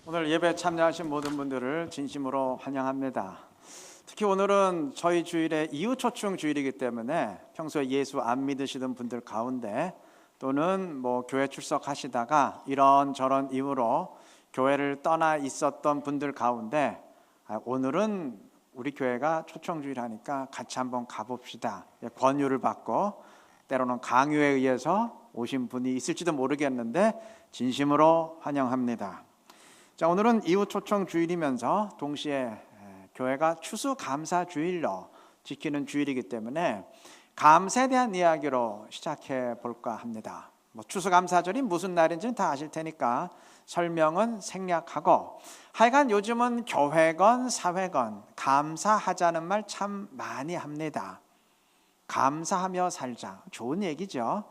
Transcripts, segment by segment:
오늘 예배 참여하신 모든 분들을 진심으로 환영합니다. 특히 오늘은 저희 주일의 이웃초청 주일이기 때문에 평소에 예수 안 믿으시던 분들 가운데 또는 교회 출석하시다가 이런저런 이유로 교회를 떠나 있었던 분들 가운데 오늘은 우리 교회가 초청주일 하니까 같이 한번 가봅시다 권유를 받고 때로는 강요에 의해서 오신 분이 있을지도 모르겠는데 진심으로 환영합니다. 자, 오늘은 이웃 초청 주일이면서 동시에 교회가 추수감사 주일로 지키는 주일이기 때문에 감사에 대한 이야기로 시작해 볼까 합니다. 추수감사절이 무슨 날인지는 다 아실 테니까 설명은 생략하고, 하여간 요즘은 교회건 사회건 감사하자는 말 참 많이 합니다. 감사하며 살자, 좋은 얘기죠.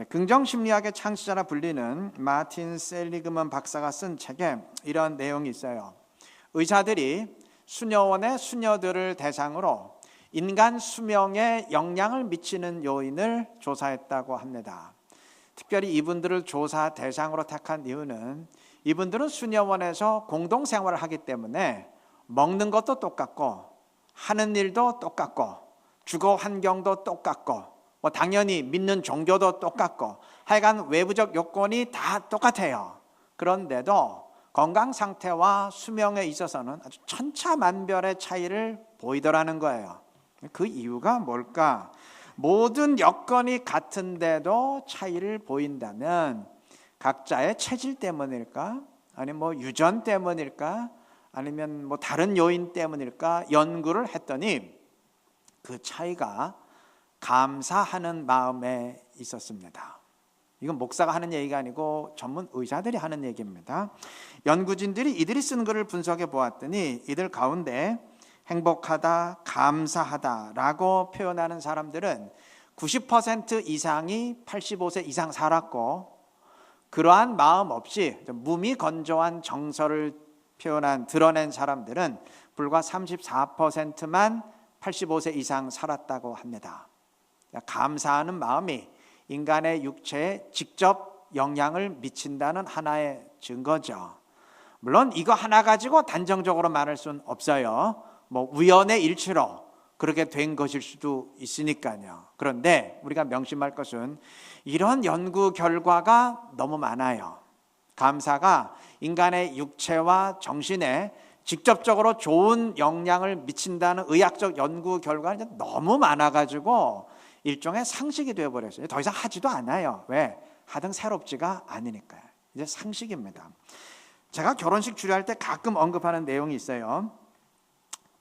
긍정심리학의 창시자라 불리는 마틴 셀리그먼 박사가 쓴 책에 이런 내용이 있어요. 의사들이 수녀원의 수녀들을 대상으로 인간 수명에 영향을 미치는 요인을 조사했다고 합니다. 특별히 이분들을 조사 대상으로 택한 이유는 이분들은 수녀원에서 공동생활을 하기 때문에 먹는 것도 똑같고 하는 일도 똑같고 주거 환경도 똑같고 당연히 믿는 종교도 똑같고 하여간 외부적 요건이 다 똑같아요. 그런데도 건강 상태와 수명에 있어서는 아주 천차만별의 차이를 보이더라는 거예요. 그 이유가 뭘까? 모든 여건이 같은데도 차이를 보인다면 각자의 체질 때문일까? 아니면 유전 때문일까? 아니면 다른 요인 때문일까? 연구를 했더니 그 차이가 감사하는 마음에 있었습니다. 이건 목사가 하는 얘기가 아니고 전문 의사들이 하는 얘기입니다. 연구진들이 이들이 쓴 글을 분석해 보았더니 이들 가운데 행복하다, 감사하다라고 표현하는 사람들은 90% 이상이 85세 이상 살았고, 그러한 마음 없이 무미건조한 정서를 드러낸 사람들은 불과 34%만 85세 이상 살았다고 합니다. 감사하는 마음이 인간의 육체에 직접 영향을 미친다는 하나의 증거죠. 물론 이거 하나 가지고 단정적으로 말할 수는 없어요. 우연의 일치로 그렇게 된 것일 수도 있으니까요. 그런데 우리가 명심할 것은 이런 연구 결과가 너무 많아요. 감사가 인간의 육체와 정신에 직접적으로 좋은 영향을 미친다는 의학적 연구 결과가 너무 많아가지고 일종의 상식이 되어버렸어요. 더 이상 하지도 않아요. 왜? 하등 새롭지가 않으니까요. 이제 상식입니다. 제가 결혼식 주례할 때 가끔 언급하는 내용이 있어요.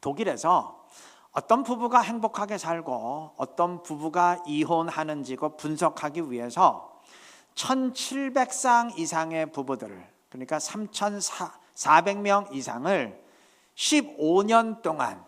독일에서 어떤 부부가 행복하게 살고 어떤 부부가 이혼하는지 분석하기 위해서 1700상 이상의 부부들을, 그러니까 3400명 이상을 15년 동안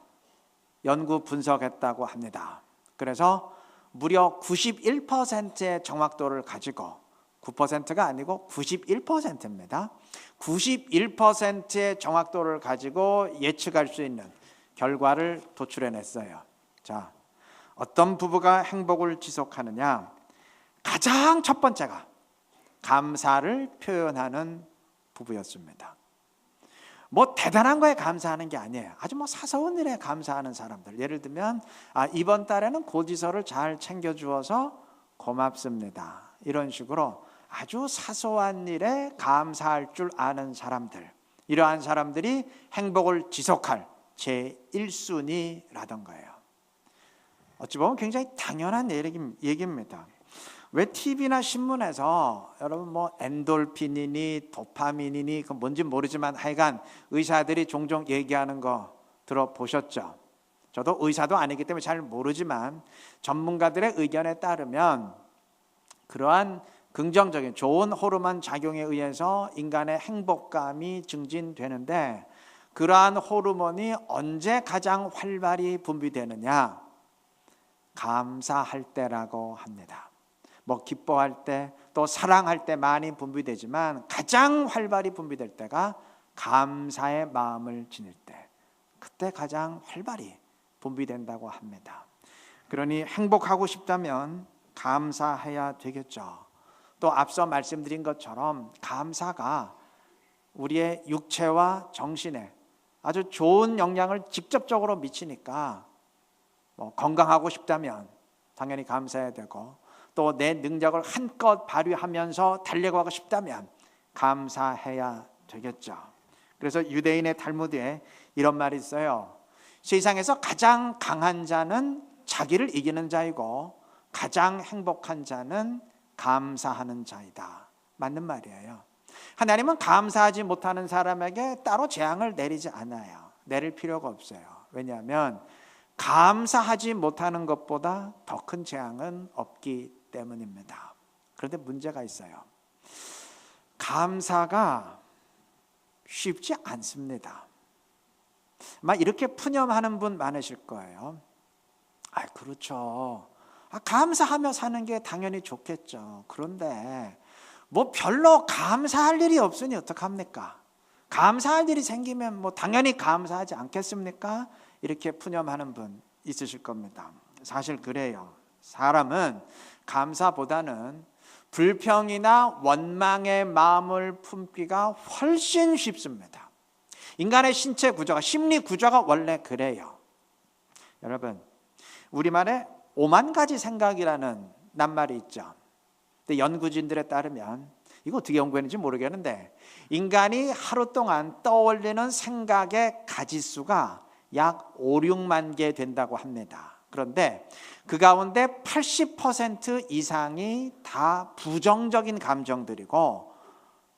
연구 분석했다고 합니다. 그래서 무려 91%의 정확도를 가지고, 9%가 아니고 91%입니다. 91%의 정확도를 가지고 예측할 수 있는 결과를 도출해냈어요. 자, 어떤 부부가 행복을 지속하느냐? 가장 첫 번째가 감사를 표현하는 부부였습니다. 대단한 거에 감사하는 게 아니에요. 아주 사소한 일에 감사하는 사람들. 예를 들면 이번 달에는 고지서를 잘 챙겨주어서 고맙습니다. 이런 식으로 아주 사소한 일에 감사할 줄 아는 사람들, 이러한 사람들이 행복을 지속할 제1순위라던 거예요. 어찌 보면 굉장히 당연한 얘기입니다. 왜 TV나 신문에서 여러분 엔돌핀이니 도파민이니 그 뭔지 모르지만 하여간 의사들이 종종 얘기하는 거 들어보셨죠? 저도 의사도 아니기 때문에 잘 모르지만 전문가들의 의견에 따르면 그러한 긍정적인 좋은 호르몬 작용에 의해서 인간의 행복감이 증진되는데, 그러한 호르몬이 언제 가장 활발히 분비되느냐? 감사할 때라고 합니다. 기뻐할 때 또 사랑할 때 많이 분비되지만 가장 활발히 분비될 때가 감사의 마음을 지닐 때, 그때 가장 활발히 분비된다고 합니다. 그러니 행복하고 싶다면 감사해야 되겠죠. 또 앞서 말씀드린 것처럼 감사가 우리의 육체와 정신에 아주 좋은 영향을 직접적으로 미치니까 건강하고 싶다면 당연히 감사해야 되고, 또 내 능력을 한껏 발휘하면서 달려가고 싶다면 감사해야 되겠죠. 그래서 유대인의 탈무드에 이런 말이 있어요. 세상에서 가장 강한 자는 자기를 이기는 자이고 가장 행복한 자는 감사하는 자이다. 맞는 말이에요. 하나님은 감사하지 못하는 사람에게 따로 재앙을 내리지 않아요. 내릴 필요가 없어요. 왜냐하면 감사하지 못하는 것보다 더 큰 재앙은 없기 때문입니다. 그런데 문제가 있어요. 감사가 쉽지 않습니다. 아마 이렇게 푸념하는 분 많으실 거예요. 그렇죠. 감사하며 사는 게 당연히 좋겠죠. 그런데 별로 감사할 일이 없으니 어떡합니까? 감사할 일이 생기면 당연히 감사하지 않겠습니까? 이렇게 푸념하는 분 있으실 겁니다. 사실 그래요. 사람은 감사보다는 불평이나 원망의 마음을 품기가 훨씬 쉽습니다. 인간의 신체 구조가, 심리 구조가 원래 그래요. 여러분, 우리말에 5만 가지 생각이라는 낱말이 있죠. 근데 연구진들에 따르면, 이거 어떻게 연구했는지 모르겠는데, 인간이 하루 동안 떠올리는 생각의 가지수가 약 5, 6만 개 된다고 합니다. 그런데 그 가운데 80% 이상이 다 부정적인 감정들이고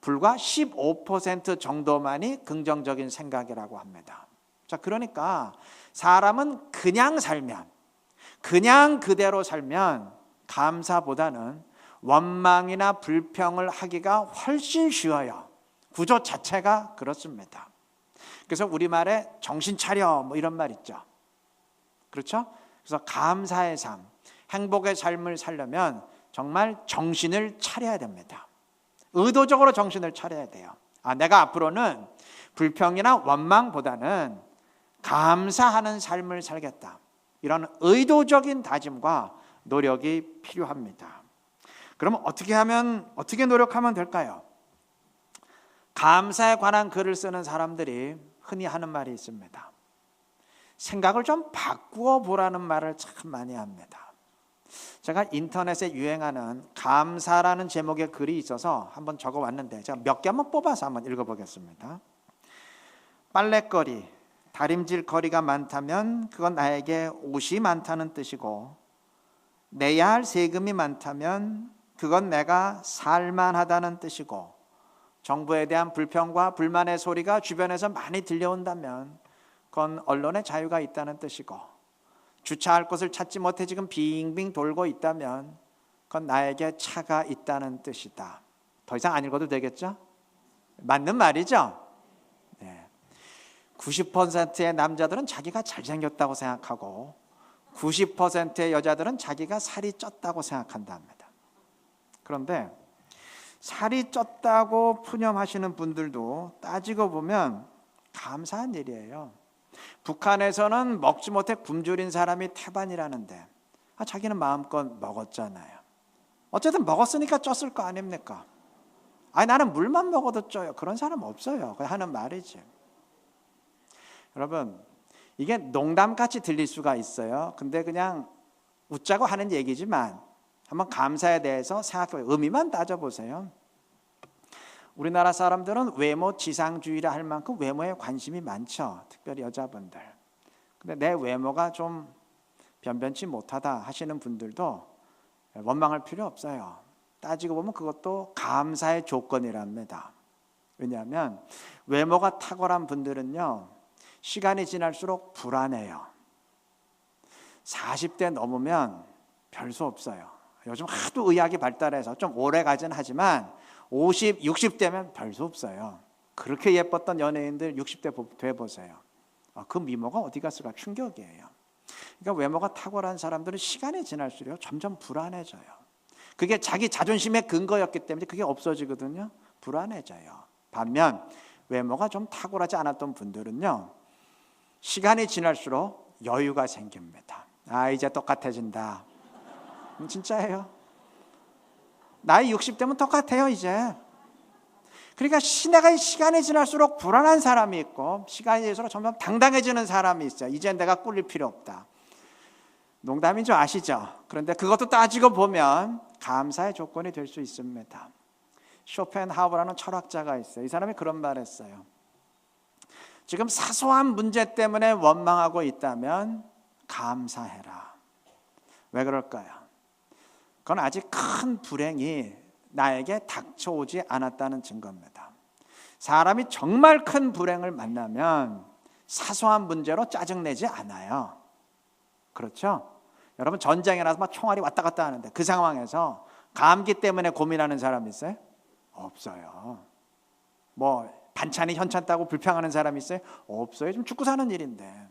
불과 15% 정도만이 긍정적인 생각이라고 합니다. 자, 그러니까 사람은 그냥 살면, 그냥 그대로 살면 감사보다는 원망이나 불평을 하기가 훨씬 쉬워요. 구조 자체가 그렇습니다. 그래서 우리말에 정신 차려 이런 말 있죠. 그렇죠? 그래서 감사의 삶, 행복의 삶을 살려면 정말 정신을 차려야 됩니다. 의도적으로 정신을 차려야 돼요. 내가 앞으로는 불평이나 원망보다는 감사하는 삶을 살겠다. 이런 의도적인 다짐과 노력이 필요합니다. 그럼 어떻게 노력하면 될까요? 감사에 관한 글을 쓰는 사람들이 흔히 하는 말이 있습니다. 생각을 좀 바꾸어 보라는 말을 참 많이 합니다. 제가 인터넷에 유행하는 감사라는 제목의 글이 있어서 한번 적어왔는데 제가 몇 개 한번 뽑아서 한번 읽어보겠습니다. 빨랫거리, 다림질 거리가 많다면 그건 나에게 옷이 많다는 뜻이고, 내야 할 세금이 많다면 그건 내가 살만하다는 뜻이고, 정부에 대한 불평과 불만의 소리가 주변에서 많이 들려온다면 그건 언론의 자유가 있다는 뜻이고, 주차할 곳을 찾지 못해 지금 빙빙 돌고 있다면 그건 나에게 차가 있다는 뜻이다. 더 이상 안 읽어도 되겠죠? 맞는 말이죠? 네. 90%의 남자들은 자기가 잘생겼다고 생각하고 90%의 여자들은 자기가 살이 쪘다고 생각한답니다. 그런데 살이 쪘다고 푸념하시는 분들도 따지고 보면 감사한 일이에요. 북한에서는 먹지 못해 굶주린 사람이 태반이라는데 자기는 마음껏 먹었잖아요. 어쨌든 먹었으니까 쪘을 거 아닙니까? 나는 물만 먹어도 쪄요. 그런 사람 없어요. 그냥 하는 말이지. 여러분, 이게 농담같이 들릴 수가 있어요. 근데 그냥 웃자고 하는 얘기지만 한번 감사에 대해서 생각해 의미만 따져보세요. 우리나라 사람들은 외모 지상주의라 할 만큼 외모에 관심이 많죠. 특별히 여자분들. 근데 내 외모가 좀 변변치 못하다 하시는 분들도 원망할 필요 없어요. 따지고 보면 그것도 감사의 조건이랍니다. 왜냐하면 외모가 탁월한 분들은요, 시간이 지날수록 불안해요. 40대 넘으면 별수 없어요. 요즘 하도 의학이 발달해서 좀 오래 가진 하지만 50, 60대면 별수 없어요. 그렇게 예뻤던 연예인들 60대 돼보세요. 그 미모가 어디 갔을까 충격이에요. 그러니까 외모가 탁월한 사람들은 시간이 지날수록 점점 불안해져요. 그게 자기 자존심의 근거였기 때문에 그게 없어지거든요. 불안해져요. 반면 외모가 좀 탁월하지 않았던 분들은요, 시간이 지날수록 여유가 생깁니다. 이제 똑같아진다. 진짜예요. 나이 60대면 똑같아요 이제. 그러니까 시간이 지날수록 불안한 사람이 있고 시간이 지날수록 점점 당당해지는 사람이 있어요. 이제 내가 꿀릴 필요 없다. 농담인 줄 아시죠? 그런데 그것도 따지고 보면 감사의 조건이 될 수 있습니다. 쇼펜하우어라는 철학자가 있어요. 이 사람이 그런 말을 했어요. 지금 사소한 문제 때문에 원망하고 있다면 감사해라. 왜 그럴까요? 그건 아직 큰 불행이 나에게 닥쳐오지 않았다는 증거입니다. 사람이 정말 큰 불행을 만나면 사소한 문제로 짜증내지 않아요. 그렇죠? 여러분 전쟁에 나서 막 총알이 왔다 갔다 하는데 그 상황에서 감기 때문에 고민하는 사람 있어요? 없어요. 뭐 반찬이 현찮다고 불평하는 사람 있어요? 없어요. 좀 죽고 사는 일인데.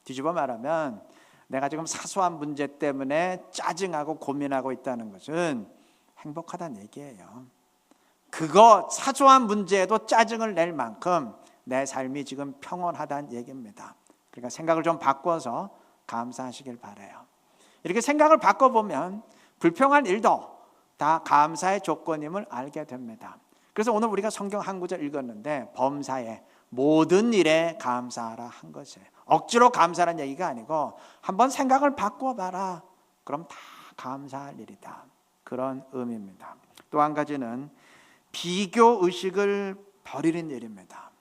뒤집어 말하면 내가 지금 사소한 문제 때문에 짜증하고 고민하고 있다는 것은 행복하다는 얘기예요. 그거 사소한 문제에도 짜증을 낼 만큼 내 삶이 지금 평온하다는 얘기입니다. 그러니까 생각을 좀 바꿔서 감사하시길 바라요. 이렇게 생각을 바꿔보면 불평한 일도 다 감사의 조건임을 알게 됩니다. 그래서 오늘 우리가 성경 한 구절 읽었는데 범사에 모든 일에 감사하라 한 것이에요. 억지로 감사라는 얘기가 아니고 한번 생각을 바꿔봐라. 그럼 다 감사할 일이다. 그런 의미입니다. 또 한 가지는 비교의식을 버리는 일입니다.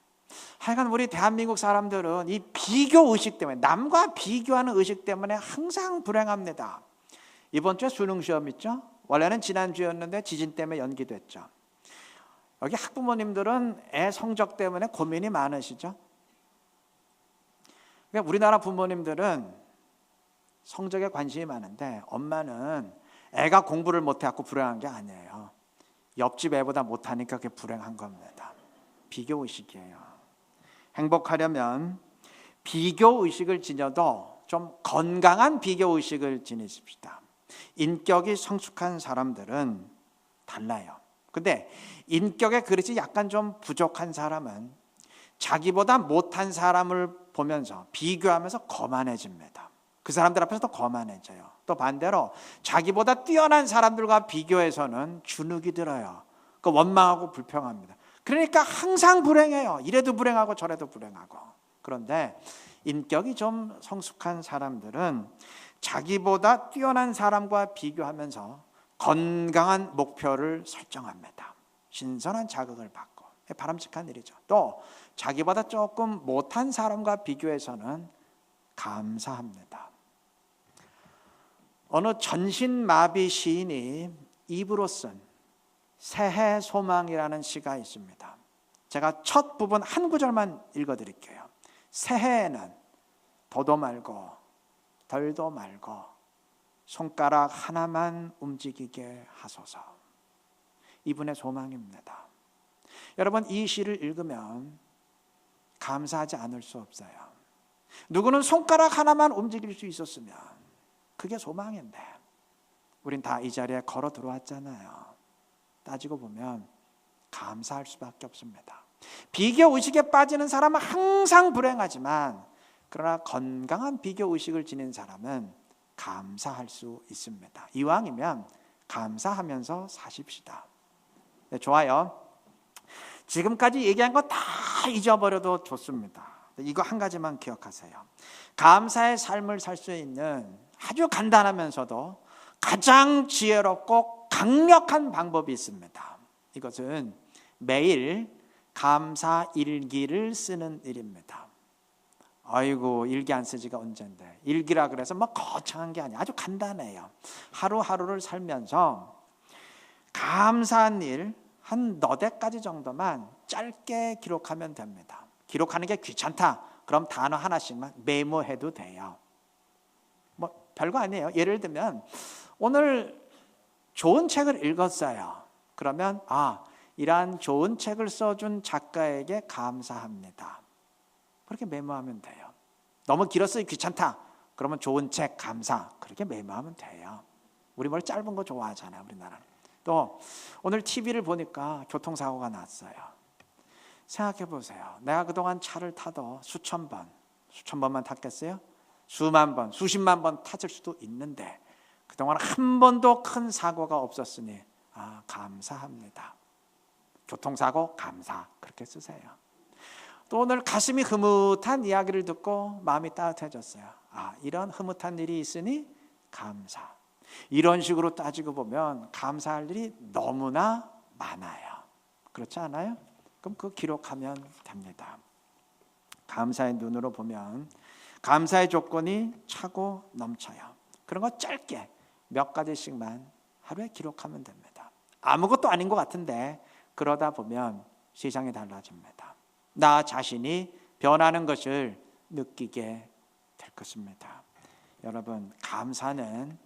하여간 우리 대한민국 사람들은 이 비교의식 때문에 남과 비교하는 의식 때문에 항상 불행합니다. 이번 주에 수능시험 있죠? 원래는 지난주였는데 지진 때문에 연기됐죠. 여기 학부모님들은 애 성적 때문에 고민이 많으시죠? 우리나라 부모님들은 성적에 관심이 많은데 엄마는 애가 공부를 못해갖고 불행한 게 아니에요. 옆집 애보다 못하니까 그게 불행한 겁니다. 비교의식이에요. 행복하려면 비교의식을 지녀도 좀 건강한 비교의식을 지니십시다. 인격이 성숙한 사람들은 달라요. 근데 인격의 그릇이 약간 좀 부족한 사람은 자기보다 못한 사람을 보면서 비교하면서 거만해집니다. 그 사람들 앞에서 또 거만해져요. 또 반대로 자기보다 뛰어난 사람들과 비교해서는 주눅이 들어요. 그 원망하고 불평합니다. 그러니까 항상 불행해요. 이래도 불행하고 저래도 불행하고. 그런데 인격이 좀 성숙한 사람들은 자기보다 뛰어난 사람과 비교하면서 건강한 목표를 설정합니다. 신선한 자극을 받고 바람직한 일이죠. 또 자기보다 조금 못한 사람과 비교해서는 감사합니다. 어느 전신마비 시인이 입으로 쓴 새해 소망이라는 시가 있습니다. 제가 첫 부분 한 구절만 읽어드릴게요. 새해에는 더도 말고 덜도 말고 손가락 하나만 움직이게 하소서. 이분의 소망입니다. 여러분 이 시를 읽으면 감사하지 않을 수 없어요. 누구는 손가락 하나만 움직일 수 있었으면 그게 소망인데 우린 다 이 자리에 걸어 들어왔잖아요. 따지고 보면 감사할 수밖에 없습니다. 비교의식에 빠지는 사람은 항상 불행하지만 그러나 건강한 비교의식을 지닌 사람은 감사할 수 있습니다. 이왕이면 감사하면서 사십시다. 네, 좋아요. 지금까지 얘기한 거 다 잊어버려도 좋습니다. 이거 한 가지만 기억하세요. 감사의 삶을 살 수 있는 아주 간단하면서도 가장 지혜롭고 강력한 방법이 있습니다. 이것은 매일 감사 일기를 쓰는 일입니다. 아이고 일기 안 쓰지가 언젠데. 일기라 그래서 뭐 거창한 게 아니에요. 아주 간단해요. 하루하루를 살면서 감사한 일 한 너댓 가지 정도만 짧게 기록하면 됩니다. 기록하는 게 귀찮다. 그럼 단어 하나씩만 메모해도 돼요. 뭐 별거 아니에요. 예를 들면 오늘 좋은 책을 읽었어요. 그러면 이러한 좋은 책을 써준 작가에게 감사합니다. 그렇게 메모하면 돼요. 너무 길었어요. 귀찮다. 그러면 좋은 책 감사. 그렇게 메모하면 돼요. 우리 뭘 짧은 거 좋아하잖아요. 우리나라는. 또 오늘 TV를 보니까 교통사고가 났어요. 생각해 보세요. 내가 그동안 차를 타도 수천 번만 탔겠어요? 수만 번, 수십만 번 탔을 수도 있는데 그동안 한 번도 큰 사고가 없었으니 감사합니다. 교통사고 감사 그렇게 쓰세요. 또 오늘 가슴이 흐뭇한 이야기를 듣고 마음이 따뜻해졌어요. 이런 흐뭇한 일이 있으니 감사. 이런 식으로 따지고 보면 감사할 일이 너무나 많아요. 그렇지 않아요? 그럼 그거 기록하면 됩니다. 감사의 눈으로 보면 감사의 조건이 차고 넘쳐요. 그런 거 짧게 몇 가지씩만 하루에 기록하면 됩니다. 아무것도 아닌 것 같은데 그러다 보면 세상이 달라집니다. 나 자신이 변하는 것을 느끼게 될 것입니다. 여러분, 감사는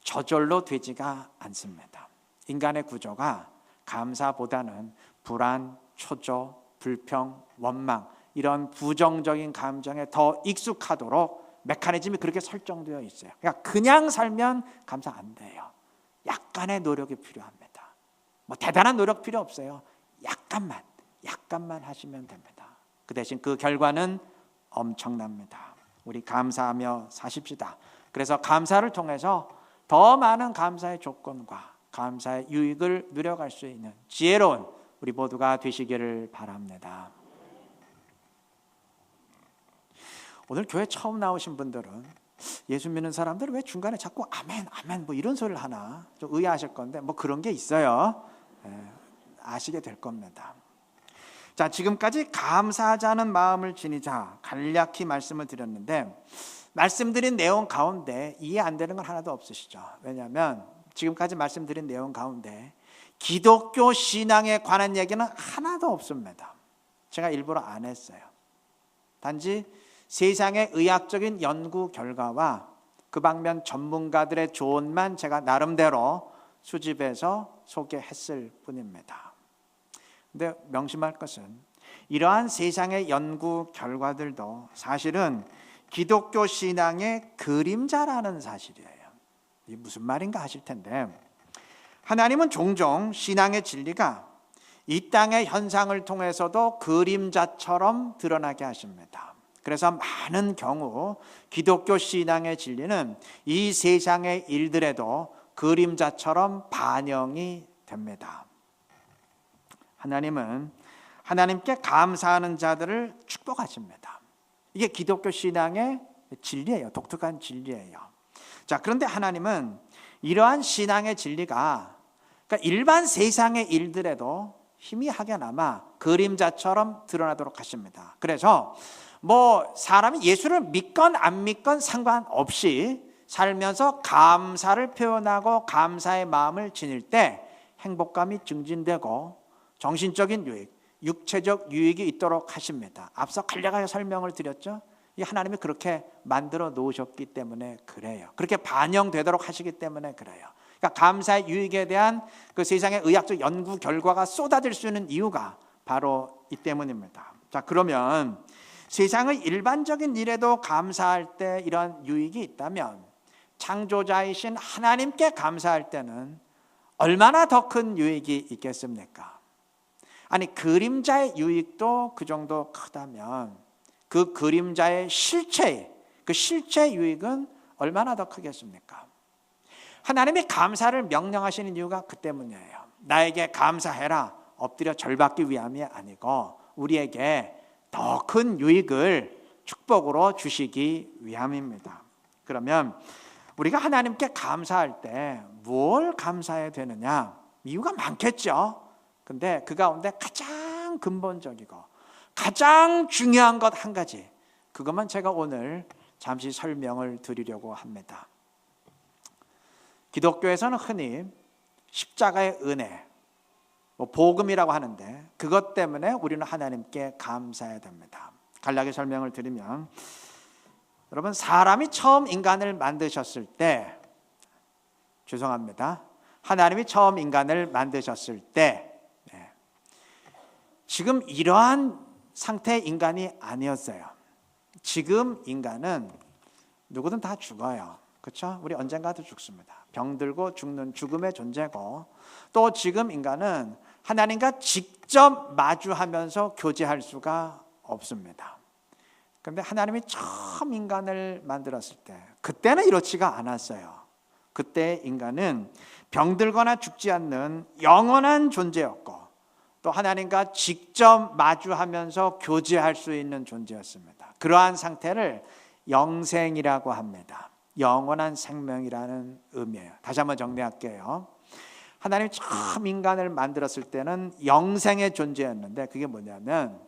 저절로 되지가 않습니다. 인간의 구조가 감사보다는 불안, 초조, 불평, 원망 이런 부정적인 감정에 더 익숙하도록 메커니즘이 그렇게 설정되어 있어요. 그냥 살면 감사 안 돼요. 약간의 노력이 필요합니다. 뭐 대단한 노력 필요 없어요. 약간만 하시면 됩니다. 그 대신 그 결과는 엄청납니다. 우리 감사하며 사십시다. 그래서 감사를 통해서 더 많은 감사의 조건과 감사의 유익을 누려갈 수 있는 지혜로운 우리 모두가 되시기를 바랍니다. 오늘 교회 처음 나오신 분들은 예수 믿는 사람들은 왜 중간에 자꾸 아멘 아멘 뭐 이런 소리를 하나 좀 의아하실 건데 뭐 그런 게 있어요. 아시게 될 겁니다. 자, 지금까지 감사하자는 마음을 지니자 간략히 말씀을 드렸는데 말씀드린 내용 가운데 이해 안 되는 건 하나도 없으시죠? 왜냐하면 지금까지 말씀드린 내용 가운데 기독교 신앙에 관한 얘기는 하나도 없습니다. 제가 일부러 안 했어요. 단지 세상의 의학적인 연구 결과와 그 방면 전문가들의 조언만 제가 나름대로 수집해서 소개했을 뿐입니다. 근데 명심할 것은 이러한 세상의 연구 결과들도 사실은 기독교 신앙의 그림자라는 사실이에요. 이게 무슨 말인가 하실 텐데 하나님은 종종 신앙의 진리가 이 땅의 현상을 통해서도 그림자처럼 드러나게 하십니다. 그래서 많은 경우 기독교 신앙의 진리는 이 세상의 일들에도 그림자처럼 반영이 됩니다. 하나님은 하나님께 감사하는 자들을 축복하십니다. 이게 기독교 신앙의 진리예요. 독특한 진리예요. 자, 그런데 하나님은 이러한 신앙의 진리가 그러니까 일반 세상의 일들에도 희미하게나마 그림자처럼 드러나도록 하십니다. 그래서 뭐 사람이 예수를 믿건 안 믿건 상관없이 살면서 감사를 표현하고 감사의 마음을 지닐 때 행복감이 증진되고 정신적인 유익, 육체적 유익이 있도록 하십니다. 앞서 간략하게 설명을 드렸죠. 이 하나님이 그렇게 만들어 놓으셨기 때문에 그래요. 그렇게 반영되도록 하시기 때문에 그래요. 그러니까 감사의 유익에 대한 그 세상의 의학적 연구 결과가 쏟아질 수 있는 이유가 바로 이 때문입니다. 자, 그러면 세상의 일반적인 일에도 감사할 때 이런 유익이 있다면 창조자이신 하나님께 감사할 때는 얼마나 더 큰 유익이 있겠습니까? 아니, 그림자의 유익도 그 정도 크다면 그 그림자의 실체, 그 실체 유익은 얼마나 더 크겠습니까? 하나님이 감사를 명령하시는 이유가 그 때문이에요. 나에게 감사해라, 엎드려 절받기 위함이 아니고 우리에게 더 큰 유익을 축복으로 주시기 위함입니다. 그러면 우리가 하나님께 감사할 때 뭘 감사해야 되느냐? 이유가 많겠죠. 근데 그 가운데 가장 근본적이고 가장 중요한 것 한 가지, 그것만 제가 오늘 잠시 설명을 드리려고 합니다. 기독교에서는 흔히 십자가의 은혜, 복음이라고 하는데 그것 때문에 우리는 하나님께 감사해야 됩니다. 간략히 설명을 드리면, 여러분, 사람이 처음 인간을 만드셨을 때, 죄송합니다, 하나님이 처음 인간을 만드셨을 때 지금 이러한 상태의 인간이 아니었어요. 지금 인간은 누구든 다 죽어요. 그렇죠? 우리 언젠가도 죽습니다. 병들고 죽는 죽음의 존재고, 또 지금 인간은 하나님과 직접 마주하면서 교제할 수가 없습니다. 그런데 하나님이 처음 인간을 만들었을 때 그때는 이렇지가 않았어요. 그때 인간은 병들거나 죽지 않는 영원한 존재였고 또 하나님과 직접 마주하면서 교제할 수 있는 존재였습니다. 그러한 상태를 영생이라고 합니다. 영원한 생명이라는 의미예요. 다시 한번 정리할게요. 하나님이 처음 인간을 만들었을 때는 영생의 존재였는데, 그게 뭐냐면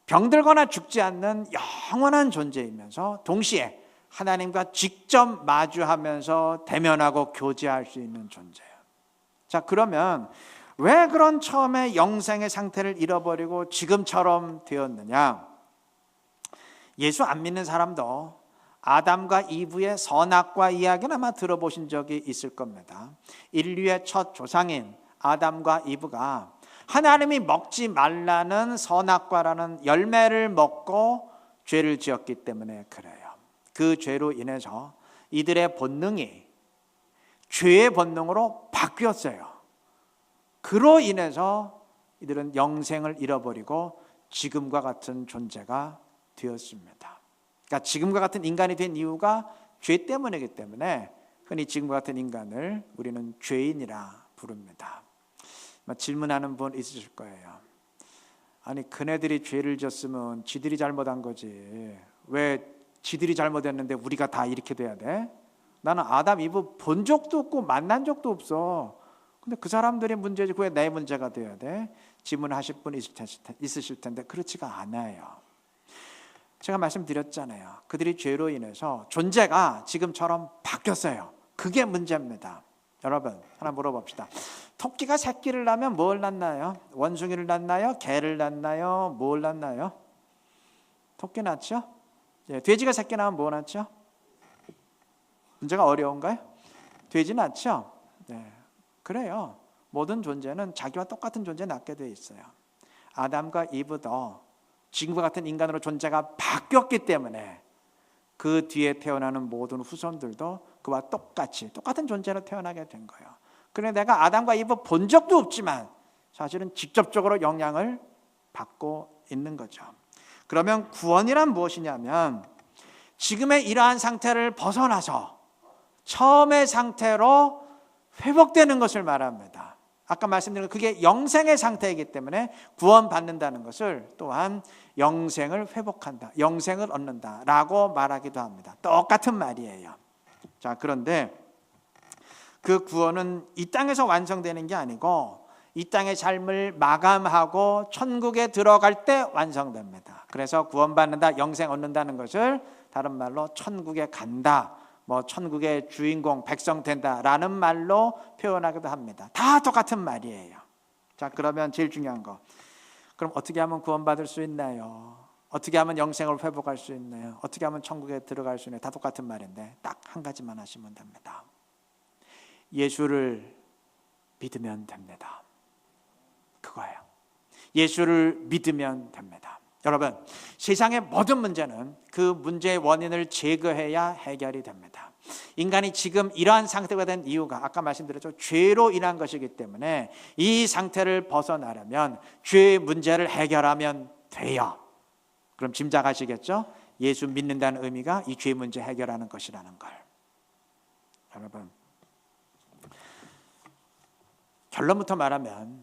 병들거나 죽지 않는 영원한 존재이면서 동시에 하나님과 직접 마주하면서 대면하고 교제할 수 있는 존재예요. 자, 그러면 왜 그런 처음에 영생의 상태를 잃어버리고 지금처럼 되었느냐? 예수 안 믿는 사람도 아담과 이브의 선악과 이야기는 아마 들어보신 적이 있을 겁니다. 인류의 첫 조상인 아담과 이브가 하나님이 먹지 말라는 선악과라는 열매를 먹고 죄를 지었기 때문에 그래요. 그 죄로 인해서 이들의 본능이 죄의 본능으로 바뀌었어요. 그로 인해서 이들은 영생을 잃어버리고 지금과 같은 존재가 되었습니다. 그러니까 지금과 같은 인간이 된 이유가 죄 때문이기 때문에 흔히 지금과 같은 인간을 우리는 죄인이라 부릅니다. 질문하는 분 있으실 거예요. 아니, 그네들이 죄를 졌으면 지들이 잘못한 거지, 왜 지들이 잘못했는데 우리가 다 이렇게 돼야 돼? 나는 아담 이브 본 적도 없고 만난 적도 없어. 근데 그 사람들의 문제지 왜 내 문제가 돼야 돼? 질문하실 분 있으실 텐데 그렇지가 않아요. 제가 말씀드렸잖아요. 그들이 죄로 인해서 존재가 지금처럼 바뀌었어요. 그게 문제입니다. 여러분, 하나 물어봅시다. 토끼가 새끼를 낳으면 뭘 낳나요? 원숭이를 낳나요? 개를 낳나요? 뭘 낳나요? 토끼 낳죠? 돼지가 새끼 낳으면 뭐 낳죠? 문제가 어려운가요? 돼지 낳죠? 네, 그래요. 모든 존재는 자기와 똑같은 존재 낳게 되어 있어요. 아담과 이브도 지금과 같은 인간으로 존재가 바뀌었기 때문에 그 뒤에 태어나는 모든 후손들도 그와 똑같은 존재로 태어나게 된 거예요. 그런데 내가 아담과 이브 본 적도 없지만 사실은 직접적으로 영향을 받고 있는 거죠. 그러면 구원이란 무엇이냐면 지금의 이러한 상태를 벗어나서 처음의 상태로 회복되는 것을 말합니다. 아까 말씀드린 그게 영생의 상태이기 때문에 구원받는다는 것을 또한 영생을 회복한다, 영생을 얻는다라고 말하기도 합니다. 똑같은 말이에요. 자, 그런데 그 구원은 이 땅에서 완성되는 게 아니고 이 땅의 삶을 마감하고 천국에 들어갈 때 완성됩니다. 그래서 구원받는다, 영생 얻는다는 것을 다른 말로 천국에 간다, 천국의 주인공, 백성 된다라는 말로 표현하기도 합니다. 다 똑같은 말이에요. 자, 그러면 제일 중요한 거, 그럼 어떻게 하면 구원받을 수 있나요? 어떻게 하면 영생을 회복할 수 있나요? 어떻게 하면 천국에 들어갈 수 있나요? 다 똑같은 말인데 딱 한 가지만 하시면 됩니다. 예수를 믿으면 됩니다. 그거예요. 예수를 믿으면 됩니다. 여러분, 세상의 모든 문제는 그 문제의 원인을 제거해야 해결이 됩니다. 인간이 지금 이러한 상태가 된 이유가 아까 말씀드렸죠. 죄로 인한 것이기 때문에 이 상태를 벗어나려면 죄의 문제를 해결하면 돼요. 그럼 짐작하시겠죠? 예수 믿는다는 의미가 이 죄 문제 해결하는 것이라는 걸. 여러분, 결론부터 말하면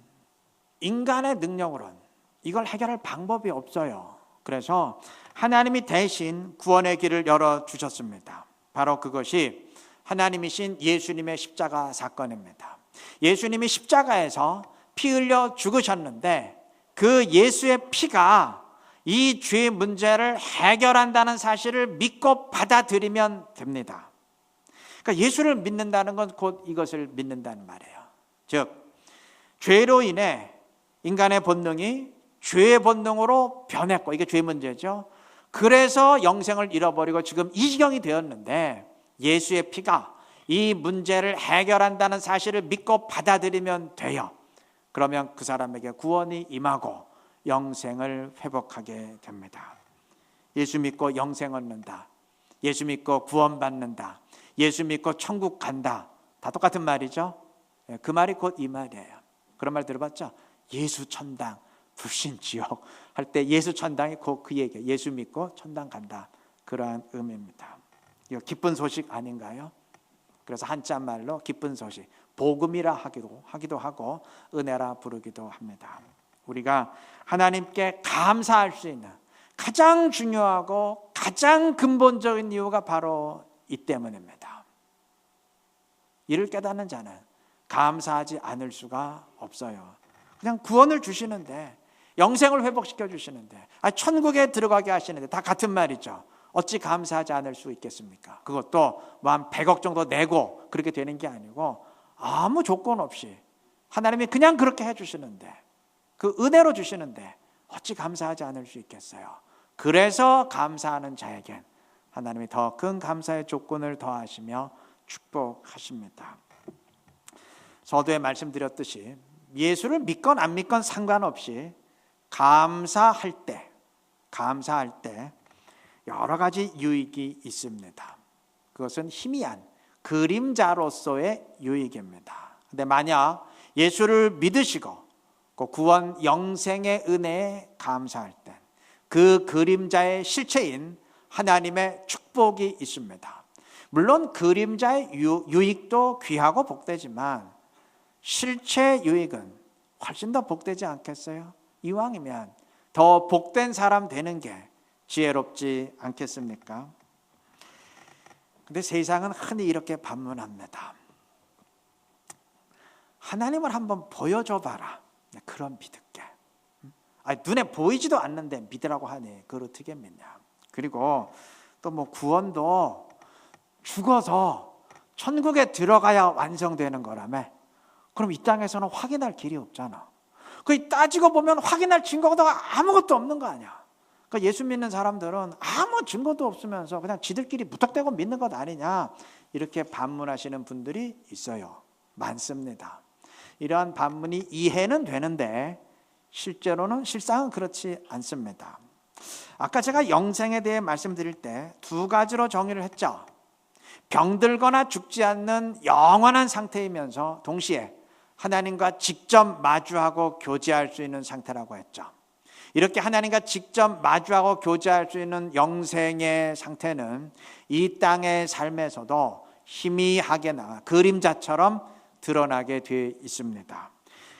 인간의 능력으로는 이걸 해결할 방법이 없어요. 그래서 하나님이 대신 구원의 길을 열어주셨습니다. 바로 그것이 하나님이신 예수님의 십자가 사건입니다. 예수님이 십자가에서 피 흘려 죽으셨는데 그 예수의 피가 이 죄 문제를 해결한다는 사실을 믿고 받아들이면 됩니다. 그러니까 예수를 믿는다는 건 곧 이것을 믿는다는 말이에요. 즉, 죄로 인해 인간의 본능이 죄의 본능으로 변했고, 이게 죄 문제죠. 그래서 영생을 잃어버리고 지금 이 지경이 되었는데 예수의 피가 이 문제를 해결한다는 사실을 믿고 받아들이면 돼요. 그러면 그 사람에게 구원이 임하고 영생을 회복하게 됩니다. 예수 믿고 영생 얻는다, 예수 믿고 구원받는다, 예수 믿고 천국 간다, 다 똑같은 말이죠. 그 말이 곧 이 말이에요. 그런 말 들어봤죠? 예수 천당, 불신 지옥 할 때 예수 천당이 곧 그 얘기예요. 예수 믿고 천당 간다, 그러한 의미입니다. 이거 기쁜 소식 아닌가요? 그래서 한자 말로 기쁜 소식, 복음이라 하기도 하고 은혜라 부르기도 합니다. 우리가 하나님께 감사할 수 있는 가장 중요하고 가장 근본적인 이유가 바로 이 때문입니다. 이를 깨닫는 자는 감사하지 않을 수가 없어요. 그냥 구원을 주시는데, 영생을 회복시켜 주시는데, 천국에 들어가게 하시는데 다 같은 말이죠. 어찌 감사하지 않을 수 있겠습니까? 그것도 뭐 한 100억 정도 내고 그렇게 되는 게 아니고 아무 조건 없이 하나님이 그냥 그렇게 해주시는데, 그 은혜로 주시는데 어찌 감사하지 않을 수 있겠어요? 그래서 감사하는 자에겐 하나님이 더 큰 감사의 조건을 더하시며 축복하십니다. 서두에 말씀드렸듯이 예수를 믿건 안 믿건 상관없이 감사할 때 여러 가지 유익이 있습니다. 그것은 희미한 그림자로서의 유익입니다. 근데 만약 예수를 믿으시고 그 구원 영생의 은혜에 감사할 때 그 그림자의 실체인 하나님의 축복이 있습니다. 물론 그림자의 유익도 귀하고 복되지만 실체 유익은 훨씬 더 복되지 않겠어요? 이왕이면 더 복된 사람 되는 게 지혜롭지 않겠습니까? 근데 세상은 흔히 이렇게 반문합니다. 하나님을 한번 보여줘 봐라. 그럼 믿을게. 눈에 보이지도 않는데 믿으라고 하니 그걸 어떻게 믿냐. 그리고 또 뭐 구원도 죽어서 천국에 들어가야 완성되는 거라며. 그럼 이 땅에서는 확인할 길이 없잖아. 그 따지고 보면 확인할 증거가 아무것도 없는 거 아니야. 그러니까 예수 믿는 사람들은 아무 증거도 없으면서 그냥 지들끼리 무턱대고 믿는 것 아니냐, 이렇게 반문하시는 분들이 있어요. 많습니다. 이러한 반문이 이해는 되는데 실상은 그렇지 않습니다. 아까 제가 영생에 대해 말씀드릴 때 두 가지로 정의를 했죠. 병들거나 죽지 않는 영원한 상태이면서 동시에 하나님과 직접 마주하고 교제할 수 있는 상태라고 했죠. 이렇게 하나님과 직접 마주하고 교제할 수 있는 영생의 상태는 이 땅의 삶에서도 희미하게나 그림자처럼 드러나게 되어 있습니다.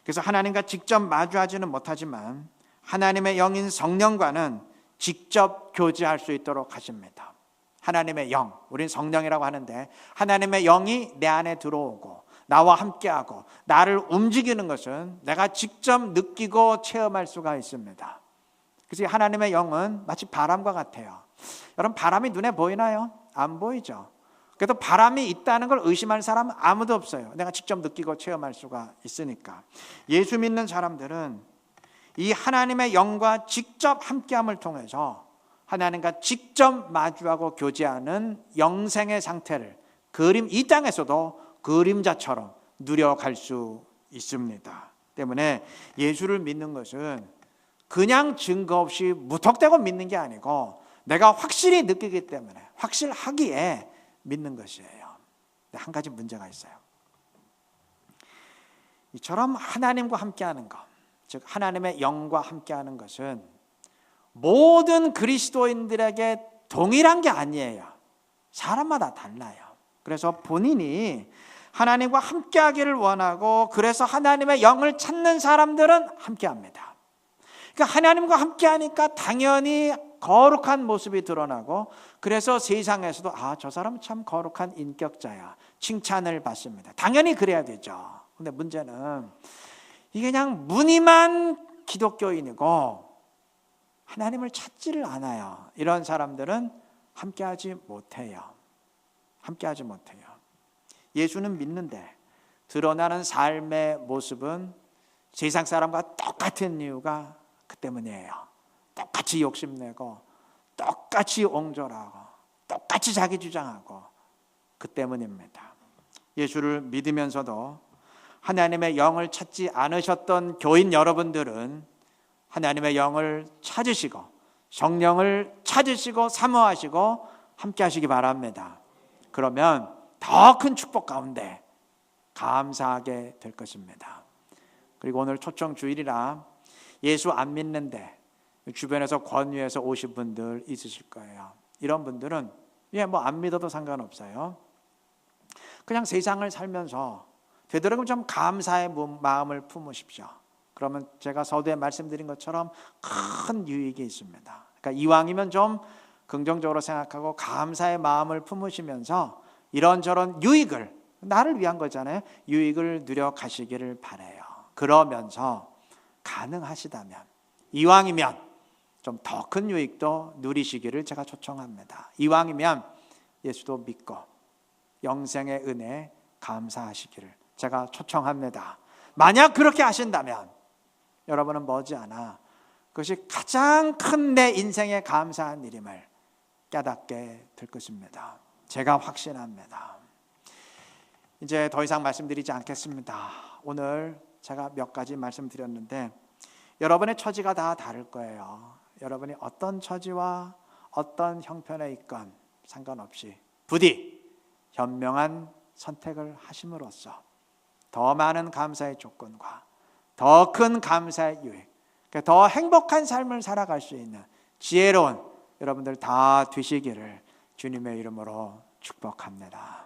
그래서 하나님과 직접 마주하지는 못하지만 하나님의 영인 성령과는 직접 교제할 수 있도록 하십니다. 하나님의 영, 우리는 성령이라고 하는데 하나님의 영이 내 안에 들어오고 나와 함께하고 나를 움직이는 것은 내가 직접 느끼고 체험할 수가 있습니다. 그래서 하나님의 영은 마치 바람과 같아요. 여러분, 바람이 눈에 보이나요? 안 보이죠. 그래도 바람이 있다는 걸 의심하는 사람은 아무도 없어요. 내가 직접 느끼고 체험할 수가 있으니까. 예수 믿는 사람들은 이 하나님의 영과 직접 함께함을 통해서 하나님과 직접 마주하고 교제하는 영생의 상태를 이 땅에서도 그림자처럼 누려갈 수 있습니다. 때문에 예수를 믿는 것은 그냥 증거 없이 무턱대고 믿는 게 아니고 내가 확실히 느끼기 때문에 확실하기에 믿는 것이에요. 근데 한 가지 문제가 있어요. 이처럼 하나님과 함께하는 것, 즉 하나님의 영과 함께하는 것은 모든 그리스도인들에게 동일한 게 아니에요. 사람마다 달라요. 그래서 본인이 하나님과 함께하기를 원하고 그래서 하나님의 영을 찾는 사람들은 함께합니다. 그러니까 하나님과 함께하니까 당연히 거룩한 모습이 드러나고 그래서 세상에서도 저 사람은 참 거룩한 인격자야, 칭찬을 받습니다. 당연히 그래야 되죠. 근데 문제는 이게 그냥 무늬만 기독교인이고 하나님을 찾지를 않아요. 이런 사람들은 함께하지 못해요. 예수는 믿는데 드러나는 삶의 모습은 세상 사람과 똑같은 이유가 그 때문이에요. 똑같이 욕심내고 똑같이 옹졸하고 똑같이 자기 주장하고 그 때문입니다. 예수를 믿으면서도 하나님의 영을 찾지 않으셨던 교인 여러분들은 하나님의 영을 찾으시고 성령을 찾으시고 사모하시고 함께 하시기 바랍니다. 그러면 더 큰 축복 가운데 감사하게 될 것입니다. 그리고 오늘 초청 주일이라 예수 안 믿는데 주변에서 권유해서 오신 분들 있으실 거예요. 이런 분들은 뭐 안 믿어도 상관없어요. 그냥 세상을 살면서 되도록이면 좀 감사의 마음을 품으십시오. 그러면 제가 서두에 말씀드린 것처럼 큰 유익이 있습니다. 그러니까 이왕이면 좀 긍정적으로 생각하고 감사의 마음을 품으시면서 이런저런 유익을, 나를 위한 거잖아요. 유익을 누려가시기를 바라요. 그러면서 가능하시다면, 이왕이면 좀 더 큰 유익도 누리시기를 제가 초청합니다. 이왕이면 예수도 믿고 영생의 은혜에 감사하시기를 제가 초청합니다. 만약 그렇게 하신다면 여러분은 머지않아 그것이 가장 큰 내 인생에 감사한 일임을 깨닫게 될 것입니다. 제가 확신합니다. 이제 더 이상 말씀드리지 않겠습니다. 오늘 제가 몇 가지 말씀드렸는데 여러분의 처지가 다 다를 거예요. 여러분이 어떤 처지와 어떤 형편에 있건 상관없이 부디 현명한 선택을 하심으로써 더 많은 감사의 조건과 더 큰 감사의 유익, 더 행복한 삶을 살아갈 수 있는 지혜로운 여러분들 다 되시기를 주님의 이름으로 축복합니다.